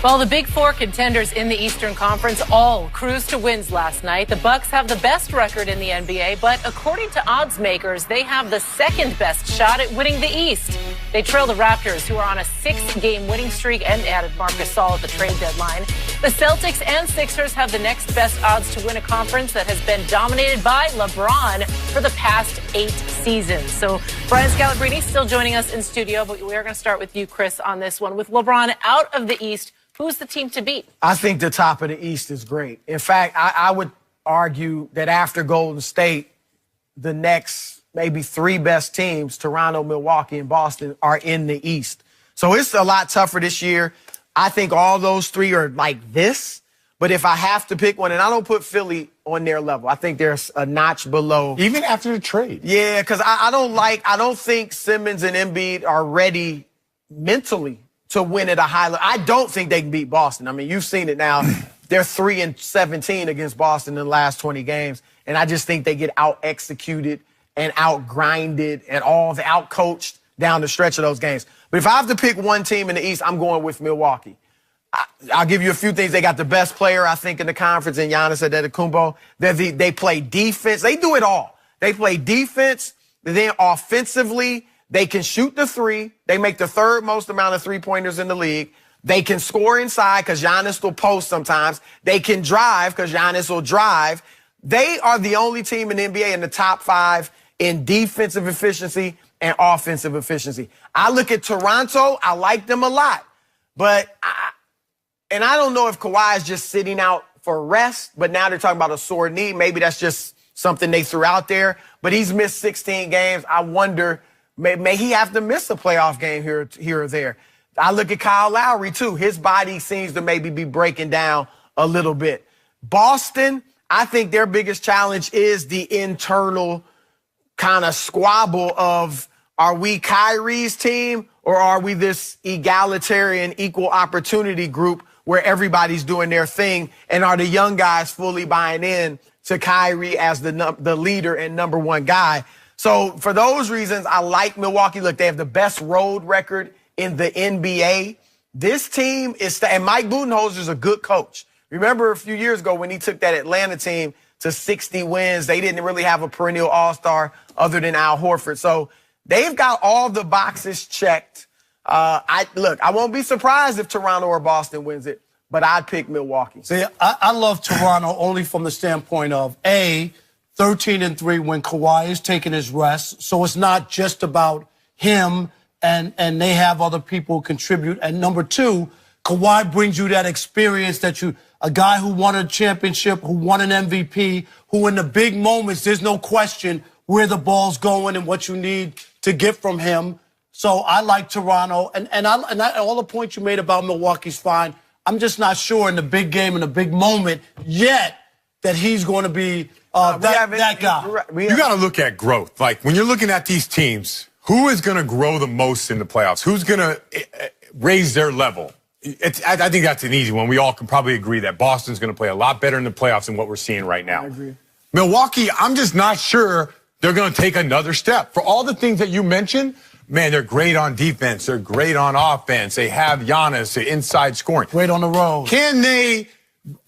Well, the Big Four contenders in the Eastern Conference all cruised to wins last night. The Bucks have the best record in the NBA, but according to odds makers, they have the second best shot at winning the East. They trail the Raptors, who are on a 6-game winning streak, and added Marc Gasol at the trade deadline. The Celtics and Sixers have the next best odds to win a conference that has been dominated by LeBron for the past 8 seasons. So Brian Scalabrine still joining us in studio, but we are going to start with you, Chris, on this one. With LeBron out of the East, who's the team to beat? I think the top of the East is great. In fact, I would argue that after Golden State, the next maybe 3 best teams, Toronto, Milwaukee, and Boston, are in the East. So it's a lot tougher this year. I think all those 3 are like this. But if I have to pick one, and I don't put Philly on their level, I think there's a notch below. Even after the trade? Yeah, because I don't think Simmons and Embiid are ready mentally to win at a high level. I don't think they can beat Boston. I mean, you've seen it now. They're 3-17 against Boston in the last 20 games. And I just think they get out-executed and out-grinded and out-coached down the stretch of those games. But if I have to pick one team in the East, I'm going with Milwaukee. I'll give you a few things. They got the best player, I think, in the conference in Giannis Antetokounmpo. They play defense. They do it all. They play defense. Then offensively, they can shoot the 3. They make the 3rd most amount of 3-pointers in the league. They can score inside because Giannis will post sometimes. They can drive because Giannis will drive. They are the only team in the NBA in the top 5 in defensive efficiency and offensive efficiency. I look at Toronto. I like them a lot. But I don't know if Kawhi is just sitting out for rest, but now they're talking about a sore knee. Maybe that's just something they threw out there. But he's missed 16 games. I wonder, may he have to miss a playoff game here or there. I look at Kyle Lowry, too. His body seems to maybe be breaking down a little bit. Boston, I think their biggest challenge is the internal kind of squabble of, are we Kyrie's team or are we this egalitarian, equal opportunity group where everybody's doing their thing, and are the young guys fully buying in to Kyrie as the leader and number 1 guy? So for those reasons, I like Milwaukee. Look, they have the best road record in the NBA. This team is, and Mike Budenholzer is a good coach. Remember a few years ago when he took that Atlanta team to 60 wins, they didn't really have a perennial all-star other than Al Horford. So they've got all the boxes checked. I won't be surprised if Toronto or Boston wins it, but I'd pick Milwaukee. See, I love Toronto only from the standpoint of, A, 13-3 when Kawhi is taking his rest. So it's not just about him and they have other people contribute. And number 2, Kawhi brings you that experience that a guy who won a championship, who won an MVP, who in the big moments, there's no question where the ball's going and what you need to get from him. So I like Toronto. And all the points you made about Milwaukee's fine. I'm just not sure in the big game, in the big moment yet, that he's going to be that guy. You got to look at growth. Like, when you're looking at these teams, who is going to grow the most in the playoffs? Who's going to raise their level? I think that's an easy one. We all can probably agree that Boston's going to play a lot better in the playoffs than what we're seeing right now. I agree. Milwaukee, I'm just not sure they're going to take another step. For all the things that you mentioned, man, they're great on defense. They're great on offense. They have Giannis, the inside scoring. Great on the road. Can they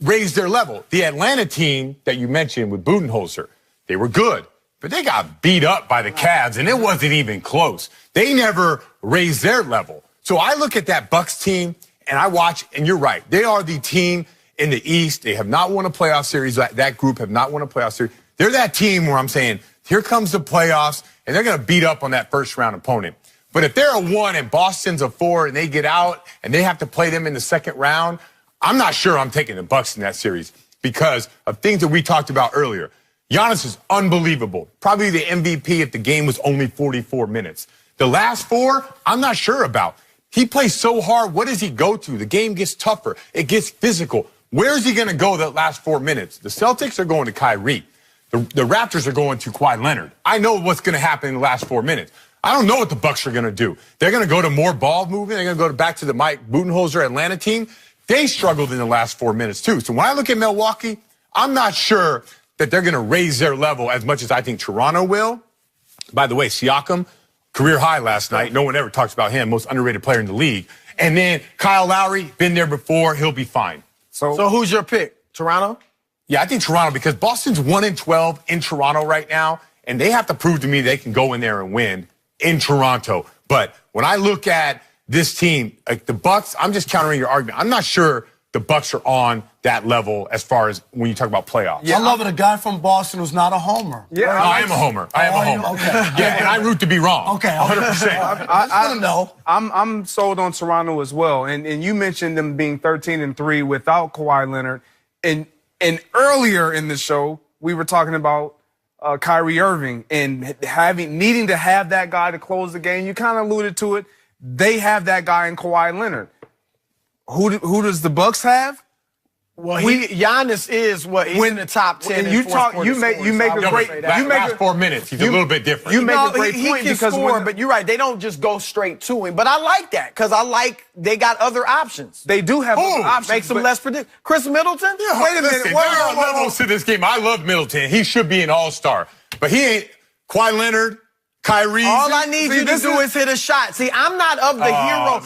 raise their level? The Atlanta team that you mentioned with Budenholzer, they were good, but they got beat up by the Cavs, and it wasn't even close. They never raised their level. So I look at that Bucks team, and I watch, and you're right. They are the team in the East. They have not won a playoff series. That group have not won a playoff series. They're that team where I'm saying, here comes the playoffs, and they're going to beat up on that first-round opponent. But if they're a 1 and Boston's a 4 and they get out and they have to play them in the second round, I'm not sure I'm taking the Bucks in that series because of things that we talked about earlier. Giannis is unbelievable. Probably the MVP if the game was only 44 minutes. The last 4, I'm not sure about. He plays so hard. What does he go to? The game gets tougher. It gets physical. Where is he going to go the last 4 minutes? The Celtics are going to Kyrie. The Raptors are going to Kawhi Leonard. I know what's going to happen in the last 4 minutes. I don't know what the Bucks are going to do. They're going to go to more ball movement. They're going to go back to the Mike Budenholzer Atlanta team. They struggled in the last 4 minutes, too. So when I look at Milwaukee, I'm not sure that they're going to raise their level as much as I think Toronto will. By the way, Siakam, career high last night. No one ever talks about him, most underrated player in the league. And then Kyle Lowry, been there before. He'll be fine. So who's your pick? Toronto? Yeah, I think Toronto, because Boston's 1-12 in Toronto right now, and they have to prove to me they can go in there and win in Toronto. But when I look at this team, like the Bucks, I'm just countering your argument. I'm not sure the Bucks are on that level as far as when you talk about playoffs. Yeah, I love it. A guy from Boston who's not a homer. Yeah, no, I am a homer. I am a homer. Okay. Yeah, and I root to be wrong. Okay, 100%. I don't know. I'm sold on Toronto as well. And you mentioned them being 13-3 without Kawhi Leonard. And earlier in the show, we were talking about Kyrie Irving and needing to have that guy to close the game. You kind of alluded to it. They have that guy in Kawhi Leonard. Who does the Bucks have? Well, Giannis is what he's in the top 10. You make a great. Last 4 minutes, he's a little bit different. You make a great he point can because score, but you're right. They don't just go straight to him. But I like that because they got other options. They do have other options. Makes them less predictable. Chris Middleton? Yeah, wait a minute. There are levels to this game. I love Middleton. He should be an all-star. But he ain't. Kawhi Leonard, Kyrie. All I need you to do is hit a shot. See, I'm not of the hero.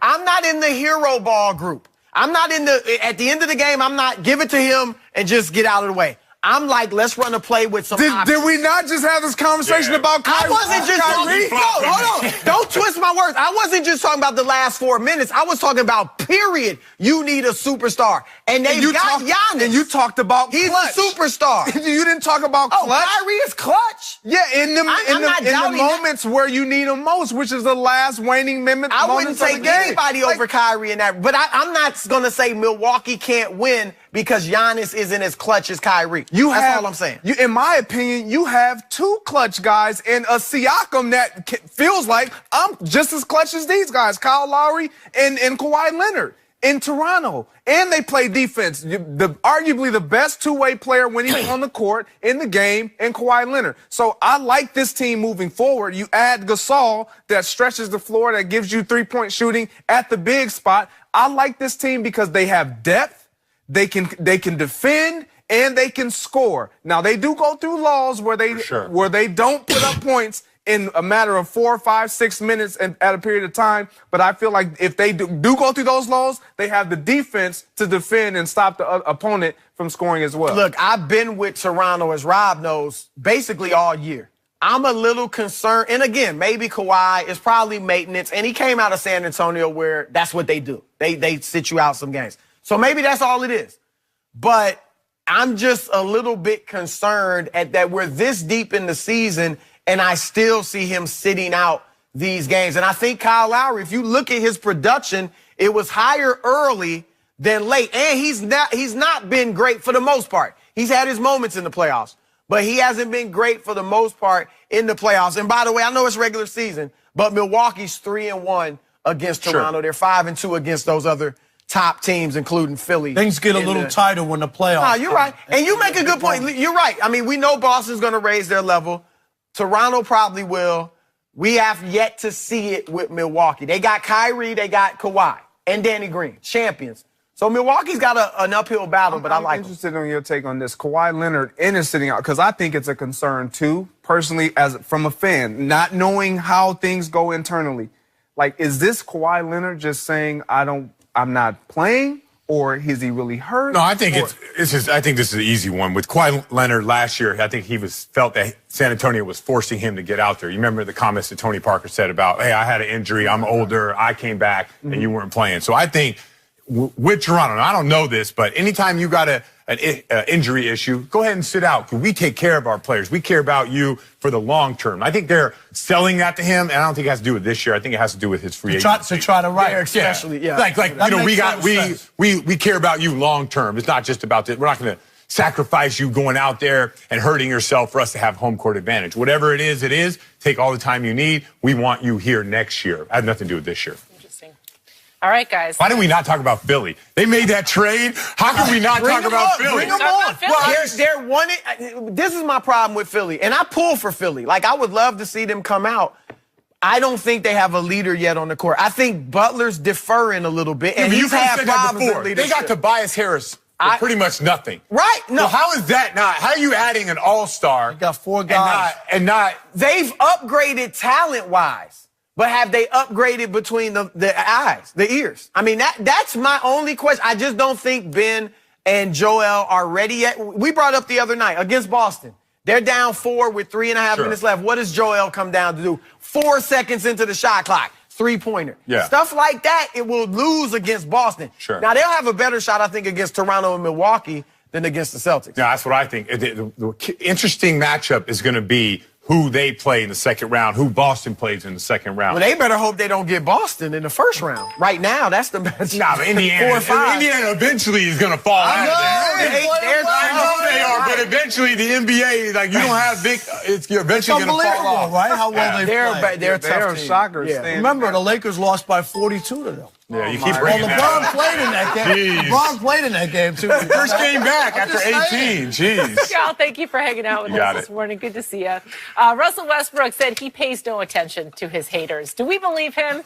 I'm not in the hero ball group. I'm not at the end of the game, I'm not give it to him and just get out of the way. I'm like, let's run a play with some options. Did we not just have this conversation about Kyrie? I wasn't just talking. No, hold on. Don't twist my words. I wasn't just talking about the last 4 minutes. I was talking about period. You need a superstar. And they've got Giannis. And you talked about He's clutch. a superstar. You didn't talk about clutch. Kyrie is clutch. Yeah, in the moments where you need him most, which is the last waning moments I wouldn't of the take game. anybody over Kyrie in that. But I'm not going to say Milwaukee can't win because Giannis isn't as clutch as Kyrie. That's all I'm saying. In my opinion, you have two clutch guys and a Siakam that feels like I'm just as clutch as these guys, Kyle Lowry and Kawhi Leonard in Toronto. And they play defense. Arguably the best two-way player when he's on the court in the game and Kawhi Leonard. So I like this team moving forward. You add Gasol that stretches the floor, that gives you three-point shooting at the big spot. I like this team because they have depth. They can defend and they can score. Now they do go through laws where they don't put up points in a matter of 4, 5, 6 minutes at a period of time. But I feel like if they do go through those laws, they have the defense to defend and stop the opponent from scoring as well. Look, I've been with Toronto, as Rob knows, basically all year. I'm a little concerned. And again, maybe Kawhi is probably maintenance. And he came out of San Antonio where that's what they do. They sit you out some games. So maybe that's all it is. But I'm just a little bit concerned at that we're this deep in the season and I still see him sitting out these games. And I think Kyle Lowry, if you look at his production, it was higher early than late. And he's not been great for the most part. He's had his moments in the playoffs, but he hasn't been great for the most part in the playoffs. And by the way, I know it's regular season, but Milwaukee's 3-1 against Toronto. They're 5-2 against those other top teams, including Philly. Things get a little tighter when the playoffs. No, you're right. And you make a good point. You're right. I mean, we know Boston's going to raise their level. Toronto probably will. We have yet to see it with Milwaukee. They got Kyrie, they got Kawhi, and Danny Green, champions. So Milwaukee's got an uphill battle, but I like I'm interested in your take on this. Kawhi Leonard is sitting out because I think it's a concern, too, personally, from a fan, not knowing how things go internally. Like, is this Kawhi Leonard just saying, I'm not playing, or is he really hurt? No, I think I think this is an easy one. With Kawhi Leonard last year, I think he felt that San Antonio was forcing him to get out there. You remember the comments that Tony Parker said about, hey, I had an injury, I'm older, I came back, and you weren't playing. So I think with Toronto, and I don't know this, but anytime you got an injury issue, go ahead and sit out. We take care of our players. We care about you for the long term. I think they're selling that to him, and I don't think it has to do with this year. I think it has to do with his free agency. To try to write. Especially, yeah. Like we care about you long term. It's not just about this. We're not going to sacrifice you going out there and hurting yourself for us to have home court advantage. Whatever it is. Take all the time you need. We want you here next year. It had nothing to do with this year. All right, guys. Why did we not talk about Philly? They made that trade. How can we not talk about Philly? Bring them on. Well, this is my problem with Philly, and I pull for Philly. Like, I would love to see them come out. I don't think they have a leader yet on the court. I think Butler's deferring a little bit, and he's had problems in leadership. They got Tobias Harris pretty much nothing. Right? No. So how is that not? How are you adding an all-star? You got 4 guys. And not They've upgraded talent-wise, but have they upgraded between the eyes, the ears? I mean, that's my only question. I just don't think Ben and Joel are ready yet. We brought up the other night against Boston. They're down 4 with 3.5 minutes left. What does Joel come down to do? 4 seconds into the shot clock. 3-pointer. Yeah. Stuff like that, it will lose against Boston. Sure. Now, they'll have a better shot, I think, against Toronto and Milwaukee than against the Celtics. Yeah, that's what I think. The interesting matchup is going to be who they play in the second round, who Boston plays in the second round. Well, they better hope they don't get Boston in the first round. Right now, that's the match. Nah, but Indiana, 4 or 5. Indiana eventually is going to fall out of there. I know they are, but eventually the NBA, like, you don't have big, you're eventually going to fall off. Right? How well they play. They're tough They're team. shockers. Yeah. Remember, the Lakers lost by 42 to them. Yeah, you keep Well, bringing LeBron that played in that game. Jeez. LeBron played in that game, too. First game back after just 18. Jeez. Cal, thank you for hanging out with us this morning. Good to see you. Russell Westbrook said he pays no attention to his haters. Do we believe him?